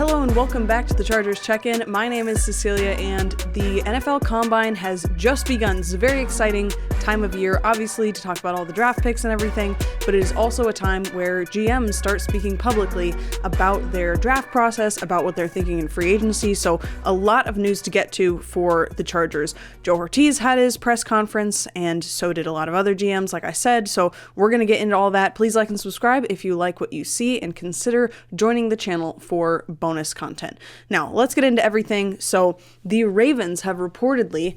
Hello and welcome back to the Chargers Check-In. My name is Cecilia and the NFL Combine has just begun. It's a very exciting time of year, obviously, to talk about all the draft picks and everything, but it is also a time where GMs start speaking publicly about their draft process, about what they're thinking in free agency, so a lot of news to get to for the Chargers. Joe Hortiz had his press conference, and so did a lot of other GMs, like I said, so we're going to get into all that. Please like and subscribe if you like what you see, and consider joining the channel for bonus content. Now, let's get into everything. So, the Ravens have reportedly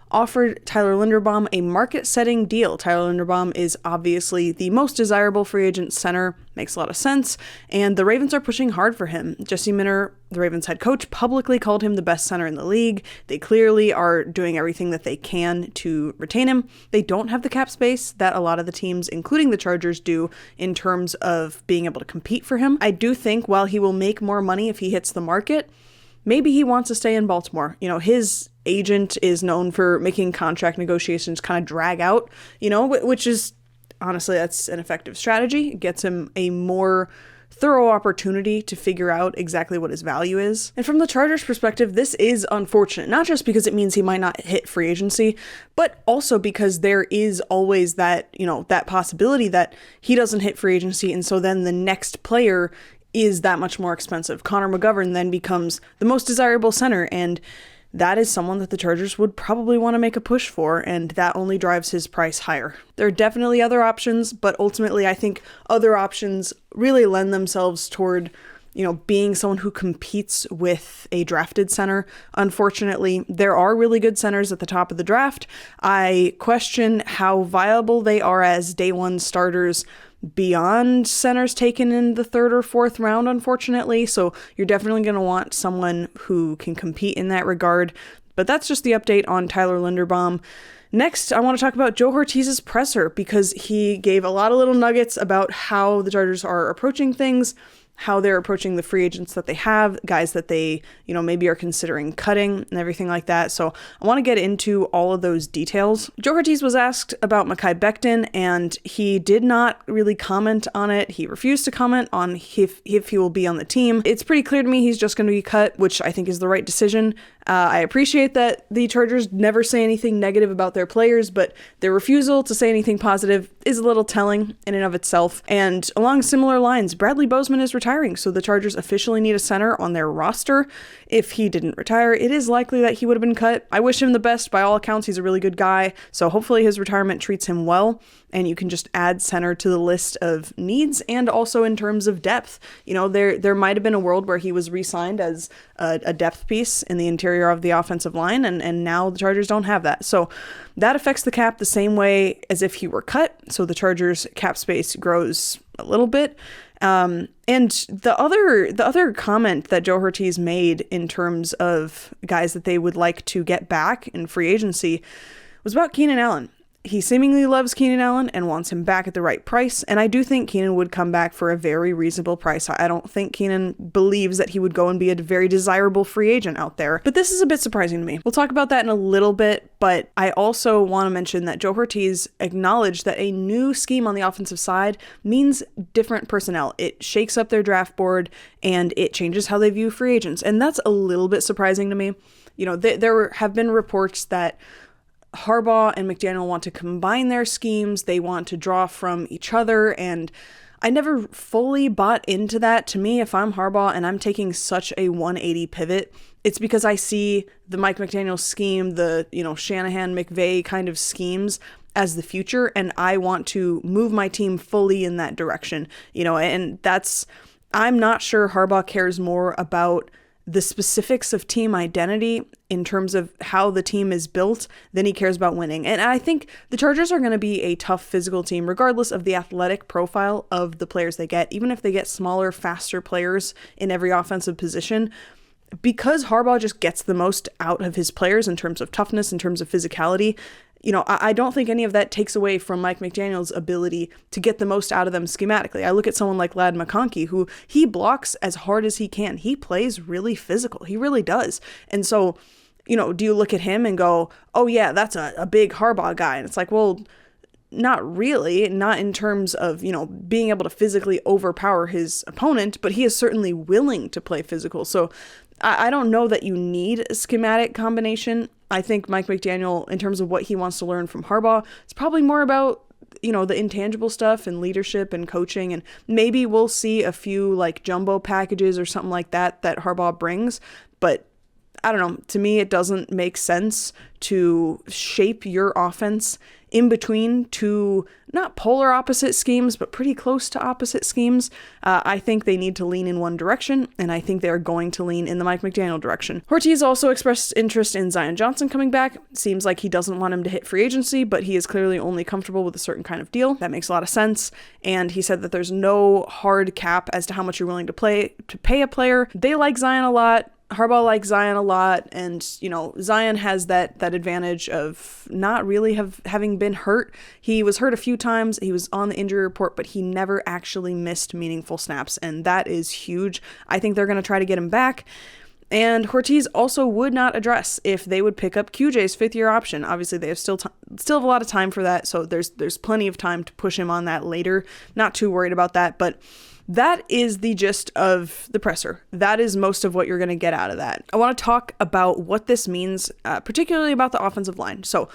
offered Tyler Linderbaum a market-setting deal. Tyler Linderbaum is obviously the most desirable free agent center, makes a lot of sense, and the Ravens are pushing hard for him. Jesse Minter, the Ravens head coach, publicly called him the best center in the league. They clearly are doing everything that they can to retain him. They don't have the cap space that a lot of the teams, including the Chargers, do in terms of being able to compete for him. I do think while he will make more money if he hits the market, maybe he wants to stay in Baltimore. You know, his agent is known for making contract negotiations kind of drag out, which is, honestly, that's an effective strategy. It gets him a more thorough opportunity to figure out exactly what his value is. And from the Chargers' perspective, this is unfortunate, not just because it means he might not hit free agency, but also because there is always that, that possibility that he doesn't hit free agency, and so then the next player is that much more expensive. Connor McGovern then becomes the most desirable center, and that is someone that the Chargers would probably want to make a push for, and that only drives his price higher. There are definitely other options, but ultimately I think other options really lend themselves toward, being someone who competes with a drafted center. Unfortunately, there are really good centers at the top of the draft. I question how viable they are as day one starters beyond centers taken in the third or fourth round, unfortunately. So you're definitely going to want someone who can compete in that regard. But that's just the update on Tyler Linderbaum. Next, I want to talk about Joe Hortiz's presser, because he gave a lot of little nuggets about how the Chargers are approaching things, how they're approaching the free agents that they have, guys that they, maybe are considering cutting and everything like that. So I want to get into all of those details. Joe Hortiz was asked about Mekhi Becton, and he did not really comment on it. He refused to comment on if he will be on the team. It's pretty clear to me he's just going to be cut, which I think is the right decision. I appreciate that the Chargers never say anything negative about their players, but their refusal to say anything positive is a little telling in and of itself. And along similar lines, Bradley Bozeman is retiring, so the Chargers officially need a center on their roster. If he didn't retire, it is likely that he would have been cut. I wish him the best. By all accounts, he's a really good guy, so hopefully his retirement treats him well, and you can just add center to the list of needs. And also in terms of depth, there might have been a world where he was re-signed as a depth piece in the interior of the offensive line, and now the Chargers don't have that. So that affects the cap the same way as if he were cut. So the Chargers cap space grows a little bit. And the other comment that Joe Hortiz made in terms of guys that they would like to get back in free agency was about Keenan Allen. He seemingly loves Keenan Allen and wants him back at the right price, and I do think Keenan would come back for a very reasonable price. I don't think Keenan believes that he would go and be a very desirable free agent out there, but this is a bit surprising to me. We'll talk about that in a little bit, but I also want to mention that Joe Hortiz acknowledged that a new scheme on the offensive side means different personnel. It shakes up their draft board, and it changes how they view free agents, and that's a little bit surprising to me. There have been reports that Harbaugh and McDaniel want to combine their schemes. They want to draw from each other, and I never fully bought into that. To me, if I'm Harbaugh and I'm taking such a 180 pivot, it's because I see the Mike McDaniel scheme, the, Shanahan, McVay kind of schemes as the future, and I want to move my team fully in that direction, and I'm not sure Harbaugh cares more about the specifics of team identity in terms of how the team is built than he cares about winning. And I think the Chargers are going to be a tough physical team, regardless of the athletic profile of the players they get, even if they get smaller, faster players in every offensive position. Because Harbaugh just gets the most out of his players in terms of toughness, in terms of physicality, I don't think any of that takes away from Mike McDaniel's ability to get the most out of them schematically. I look at someone like Ladd McConkey, who he blocks as hard as he can. He plays really physical. He really does. And so, do you look at him and go, oh yeah, that's a big Harbaugh guy? And it's like, well, Not really, not in terms of, being able to physically overpower his opponent, but he is certainly willing to play physical. So I don't know that you need a schematic combination. I think Mike McDaniel, in terms of what he wants to learn from Harbaugh, it's probably more about, the intangible stuff and leadership and coaching. And maybe we'll see a few like jumbo packages or something like that Harbaugh brings. But I don't know. To me, it doesn't make sense to shape your offense in between two, not polar opposite schemes, but pretty close to opposite schemes. I think they need to lean in one direction, and I think they're going to lean in the Mike McDaniel direction. Hortiz also expressed interest in Zion Johnson coming back. Seems like he doesn't want him to hit free agency, but he is clearly only comfortable with a certain kind of deal. That makes a lot of sense. And he said that there's no hard cap as to how much you're willing to pay a player. They like Zion a lot. Harbaugh likes Zion a lot, and, Zion has that advantage of not really having been hurt. He was hurt a few times. He was on the injury report, but he never actually missed meaningful snaps, and that is huge. I think they're going to try to get him back. And Hortiz also would not address if they would pick up QJ's fifth-year option. Obviously, they have still have a lot of time for that, so there's plenty of time to push him on that later. Not too worried about that, but that is the gist of the presser. That is most of what you're going to get out of that. I want to talk about what this means, particularly about the offensive line. So,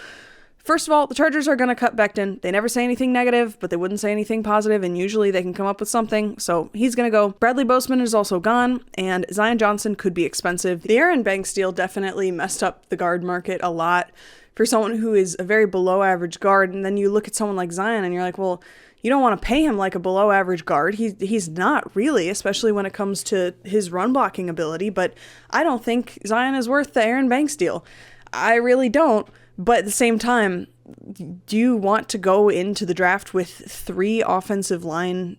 first of all, the Chargers are going to cut Becton. They never say anything negative, but they wouldn't say anything positive, and usually they can come up with something. So he's going to go. Bradley Boseman is also gone, and Zion Johnson could be expensive. The Aaron Banks deal definitely messed up the guard market a lot for someone who is a very below average guard. And then you look at someone like Zion and you're like, well, you don't want to pay him like a below average guard. He's not really, especially when it comes to his run blocking ability. But I don't think Zion is worth the Aaron Banks deal. I really don't. But at the same time, do you want to go into the draft with 3 offensive line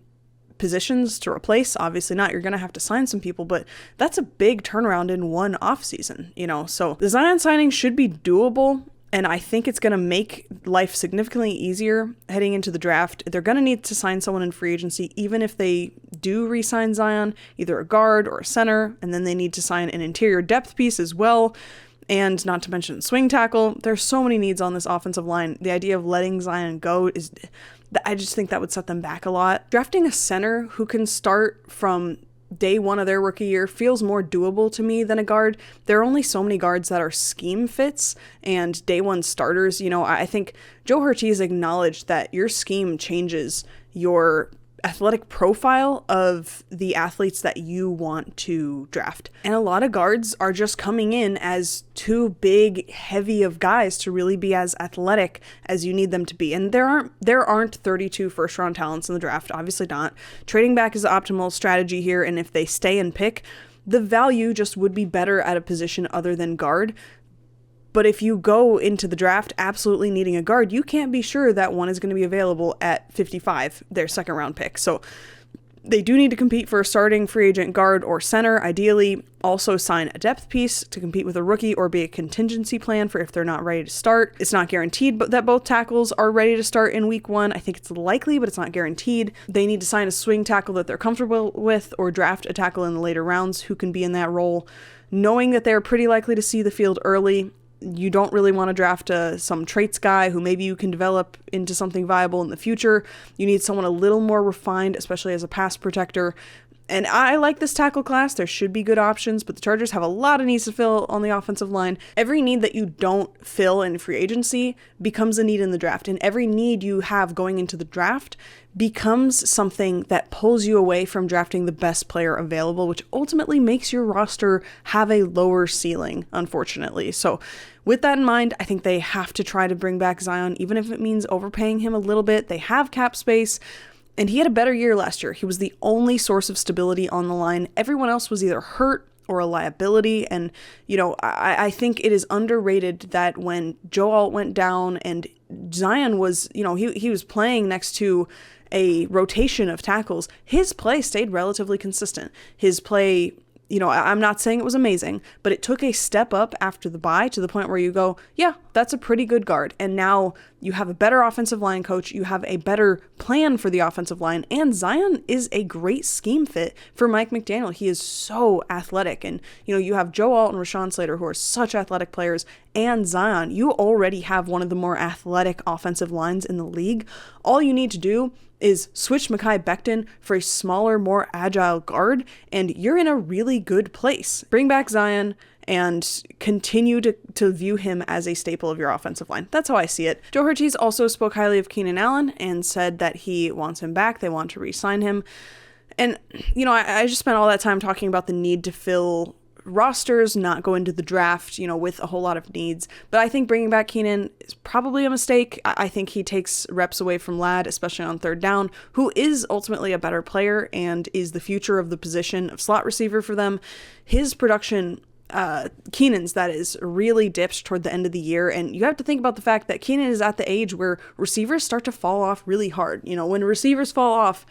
positions to replace? Obviously not. You're going to have to sign some people, but that's a big turnaround in one offseason, So the Zion signing should be doable. And I think it's going to make life significantly easier heading into the draft. They're going to need to sign someone in free agency, even if they do re-sign Zion, either a guard or a center. And then they need to sign an interior depth piece as well. And not to mention swing tackle. There's so many needs on this offensive line. The idea of letting Zion go I just think that would set them back a lot. Drafting a center who can start from day one of their rookie year feels more doable to me than a guard. There are only so many guards that are scheme fits and day one starters. I think Joe Hortiz acknowledged that your scheme changes your athletic profile of the athletes that you want to draft. And a lot of guards are just coming in as too big, heavy of guys to really be as athletic as you need them to be. And there aren't 32 first round talents in the draft, obviously not. Trading back is the optimal strategy here, and if they stay and pick, the value just would be better at a position other than guard. But if you go into the draft absolutely needing a guard, you can't be sure that one is going to be available at 55, their second round pick. So they do need to compete for a starting free agent guard or center. Ideally, also sign a depth piece to compete with a rookie or be a contingency plan for if they're not ready to start. It's not guaranteed but that both tackles are ready to start in week 1. I think it's likely, but it's not guaranteed. They need to sign a swing tackle that they're comfortable with or draft a tackle in the later rounds who can be in that role, knowing that they're pretty likely to see the field early. You don't really want to draft some traits guy who maybe you can develop into something viable in the future. You need someone a little more refined, especially as a pass protector. And I like this tackle class. There should be good options, but the Chargers have a lot of needs to fill on the offensive line. Every need that you don't fill in free agency becomes a need in the draft. And every need you have going into the draft becomes something that pulls you away from drafting the best player available, which ultimately makes your roster have a lower ceiling, unfortunately. So with that in mind, I think they have to try to bring back Zion, even if it means overpaying him a little bit. They have cap space. And he had a better year last year. He was the only source of stability on the line. Everyone else was either hurt or a liability. And, I think it is underrated that when Joe Alt went down and Zion was, he was playing next to a rotation of tackles, his play stayed relatively consistent. His play I'm not saying it was amazing, but it took a step up after the bye to the point where you go, yeah, that's a pretty good guard. And now you have a better offensive line coach, you have a better plan for the offensive line, and Zion is a great scheme fit for Mike McDaniel. He is so athletic, and you have Joe Alt and Rashawn Slater, who are such athletic players, and Zion. You already have one of the more athletic offensive lines in the league. All you need to do is switch Mekhi Becton for a smaller, more agile guard, and you're in a really good place. Bring back Zion and continue to view him as a staple of your offensive line. That's how I see it. Joe Hortiz also spoke highly of Keenan Allen and said that he wants him back. They want to re-sign him. And, I just spent all that time talking about the need to fill rosters, not go into the draft, with a whole lot of needs. But I think bringing back Keenan is probably a mistake. I think he takes reps away from Ladd, especially on third down, who is ultimately a better player and is the future of the position of slot receiver for them. His production, Keenan's, that is, really dipped toward the end of the year. And you have to think about the fact that Keenan is at the age where receivers start to fall off really hard. When receivers fall off,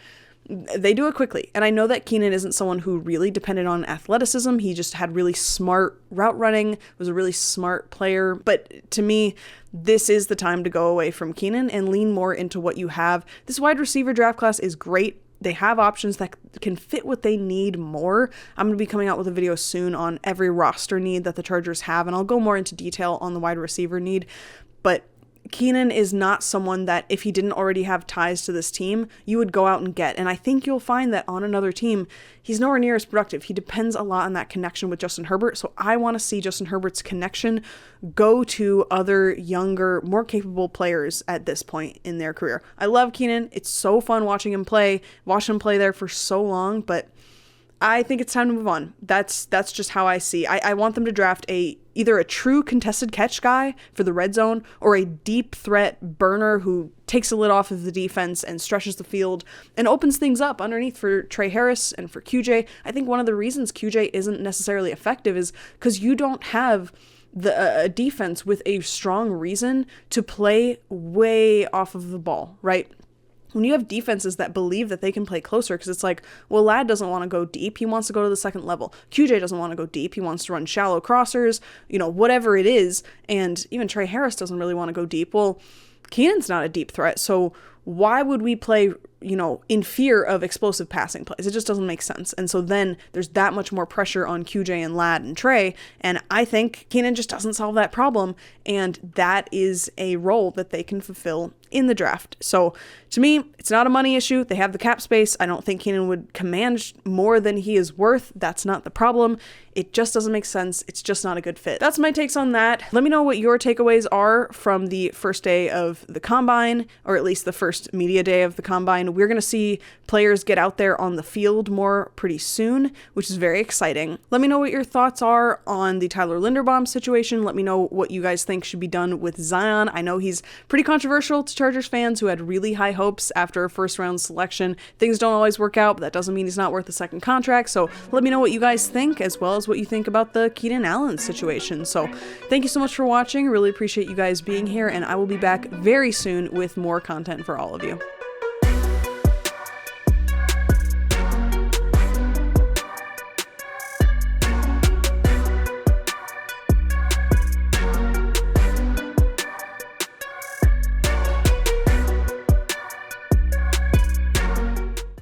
they do it quickly. And I know that Keenan isn't someone who really depended on athleticism. He just had really smart route running, was a really smart player. But to me, this is the time to go away from Keenan and lean more into what you have. This wide receiver draft class is great. They have options that can fit what they need more. I'm going to be coming out with a video soon on every roster need that the Chargers have, and I'll go more into detail on the wide receiver need. But Keenan is not someone that, if he didn't already have ties to this team, you would go out and get. And I think you'll find that on another team, he's nowhere near as productive. He depends a lot on that connection with Justin Herbert. So I want to see Justin Herbert's connection go to other younger, more capable players at this point in their career. I love Keenan. It's so fun watching him play, there for so long, but I think it's time to move on. That's just how I see. I want them to draft either a true contested catch guy for the red zone or a deep threat burner who takes a lid off of the defense and stretches the field and opens things up underneath for Trey Harris and for QJ. I think one of the reasons QJ isn't necessarily effective is because you don't have a defense with a strong reason to play way off of the ball, right? When you have defenses that believe that they can play closer, because it's like, well, Ladd doesn't want to go deep. He wants to go to the second level. QJ doesn't want to go deep. He wants to run shallow crossers, whatever it is. And even Trey Harris doesn't really want to go deep. Well, Keenan's not a deep threat. So why would we play, in fear of explosive passing plays? It just doesn't make sense. And so then there's that much more pressure on QJ and Ladd and Trey. And I think Keenan just doesn't solve that problem. And that is a role that they can fulfill in the draft. So to me, it's not a money issue. They have the cap space. I don't think Keenan would command more than he is worth. That's not the problem. It just doesn't make sense. It's just not a good fit. That's my takes on that. Let me know what your takeaways are from the first day of the combine, or at least the first media day of the combine. We're going to see players get out there on the field more pretty soon, which is very exciting. Let me know what your thoughts are on the Tyler Linderbaum situation. Let me know what you guys think should be done with Zion. I know he's pretty controversial to Chargers fans who had really high hopes after a first round selection. Things don't always work out, but that doesn't mean he's not worth a second contract. So let me know what you guys think, as well as what you think about the Keenan Allen situation. So thank you so much for watching. Really appreciate you guys being here, and I will be back very soon with more content for all of you.